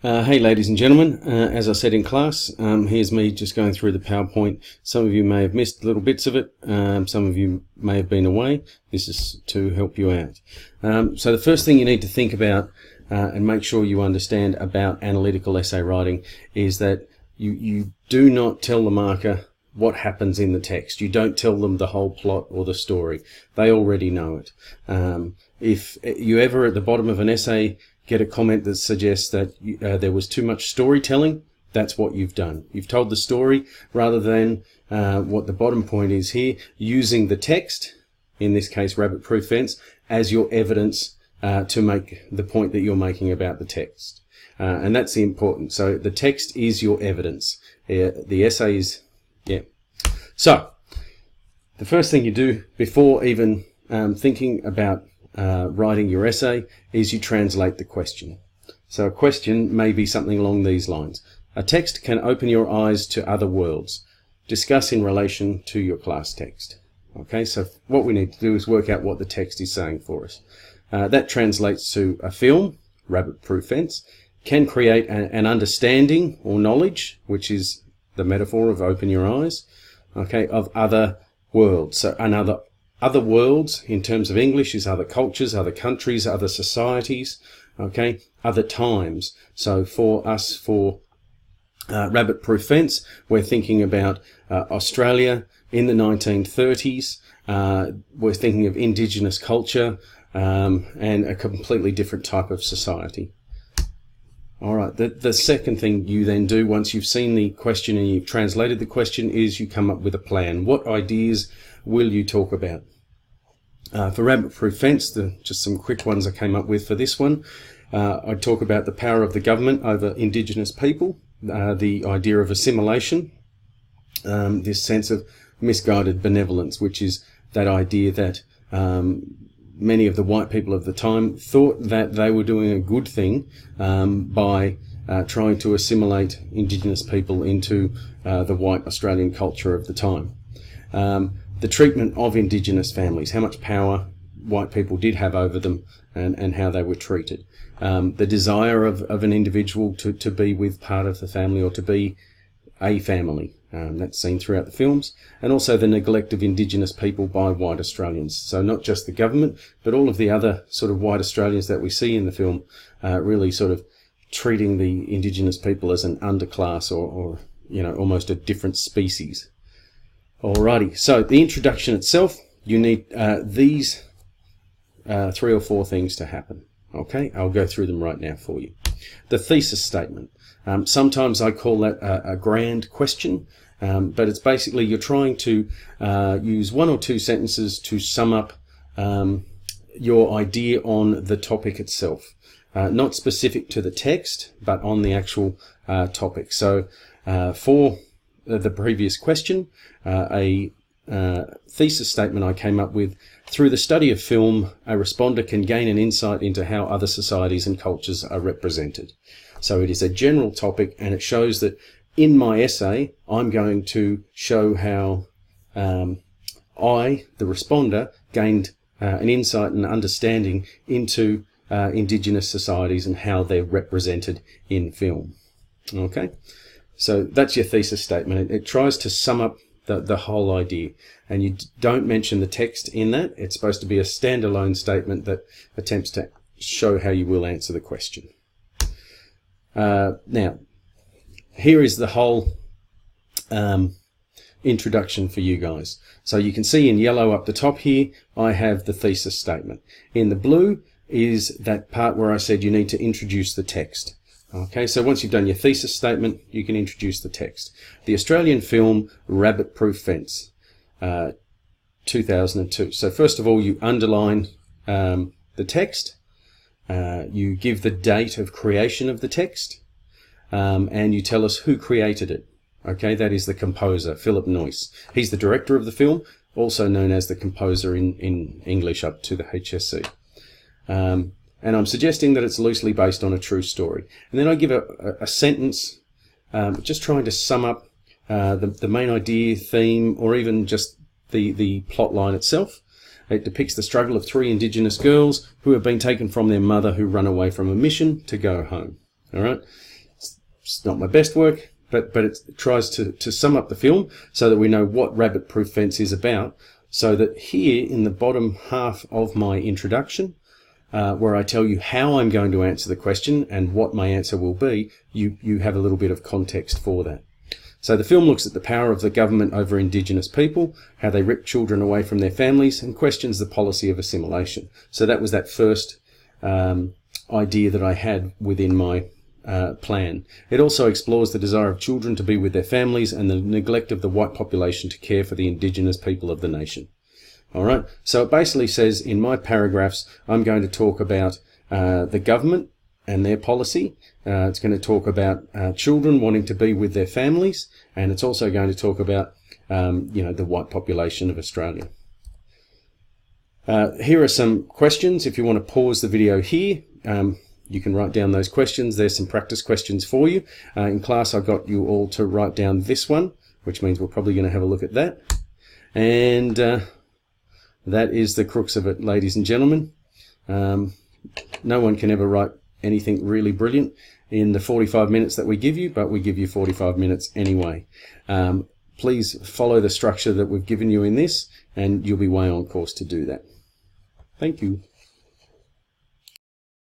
Hey ladies and gentlemen, as I said in class, here's me just going through the PowerPoint. Some of you may have missed little bits of it, some of you may have been away. This is to help you out. So the first thing you need to think about and make sure you understand about analytical essay writing is that you do not tell the marker what happens in the text. You don't tell them the whole plot or the story. They already know it. If you ever at the bottom of an essay get a comment that suggests that there was too much storytelling, that's what you've done. You've told the story rather than what the bottom point is here, using the text, in this case rabbit-proof fence, as your evidence to make the point that you're making about the text. And that's the important. So the text is your evidence. The essay is, yeah. So the first thing you do before even thinking about writing your essay is you translate the question. So a question may be something along these lines. A text can open your eyes to other worlds. Discuss in relation to your class text. Okay, so what we need to do is work out what the text is saying for us. That translates to a film, rabbit-proof fence, can create an understanding or knowledge, which is the metaphor of open your eyes, okay, of other worlds. So other worlds in terms of English is other cultures, other countries, other societies, okay, other times. So for us, for rabbit-proof fence, we're thinking about Australia in the 1930s. We're thinking of indigenous culture and a completely different type of society. All right, the second thing you then do once you've seen the question and you've translated the question is you come up with a plan. What ideas will you talk about? For rabbit-proof fence, just some quick ones I came up with for this one. I'd talk about the power of the government over Indigenous people, the idea of assimilation, this sense of misguided benevolence, which is that idea that many of the white people of the time thought that they were doing a good thing by trying to assimilate Indigenous people into the white Australian culture of the time. The treatment of Indigenous families, how much power white people did have over them and how they were treated. The desire of an individual to be with part of the family or to be a family. That's seen throughout the films. And also the neglect of Indigenous people by white Australians. So not just the government, but all of the other sort of white Australians that we see in the film really sort of treating the Indigenous people as an underclass or you know, almost a different species. Alrighty, so the introduction itself, you need these 3 or 4 things to happen. Okay, I'll go through them right now for you. The thesis statement. Sometimes I call that a grand question, but it's basically you're trying to use 1 or 2 sentences to sum up your idea on the topic itself. Not specific to the text, but on the actual topic. So for the previous question, a thesis statement I came up with: through the study of film, a responder can gain an insight into how other societies and cultures are represented. So it is a general topic, and it shows that in my essay, I'm going to show how I, the responder, gained an insight and understanding into Indigenous societies and how they're represented in film. Okay? So that's your thesis statement. It tries to sum up the whole idea, and you don't mention the text in that. It's supposed to be a standalone statement that attempts to show how you will answer the question. Now, here is the whole introduction for you guys. So you can see in yellow up the top here, I have the thesis statement. In the blue is that part where I said you need to introduce the text. Okay, so once you've done your thesis statement, you can introduce the text. The Australian film Rabbit-Proof Fence, 2002. So first of all, you underline the text, you give the date of creation of the text, and you tell us who created it. Okay, that is the composer, Philip Noyce. He's the director of the film, also known as the composer in English up to the HSC. And I'm suggesting that it's loosely based on a true story. And then I give a sentence just trying to sum up the main idea, theme, or even just the plot line itself. It depicts the struggle of 3 Indigenous girls who have been taken from their mother, who run away from a mission to go home. All right. It's not my best work, but it tries to sum up the film so that we know what rabbit-proof fence is about, so that here in the bottom half of my introduction, where I tell you how I'm going to answer the question and what my answer will be, you have a little bit of context for that. So the film looks at the power of the government over Indigenous people, how they rip children away from their families, and questions the policy of assimilation. So that was that first idea that I had within my plan. It also explores the desire of children to be with their families and the neglect of the white population to care for the Indigenous people of the nation. All right, so it basically says in my paragraphs, I'm going to talk about the government and their policy. It's going to talk about children wanting to be with their families, and it's also going to talk about the white population of Australia. Here are some questions. If you want to pause the video here, you can write down those questions. There's some practice questions for you. In class, I got you all to write down this one, which means we're probably going to have a look at that. And that is the crux of it, ladies and gentlemen. No one can ever write anything really brilliant in the 45 minutes that we give you, but we give you 45 minutes anyway. Please follow the structure that we've given you in this, and you'll be way on course to do that. Thank you.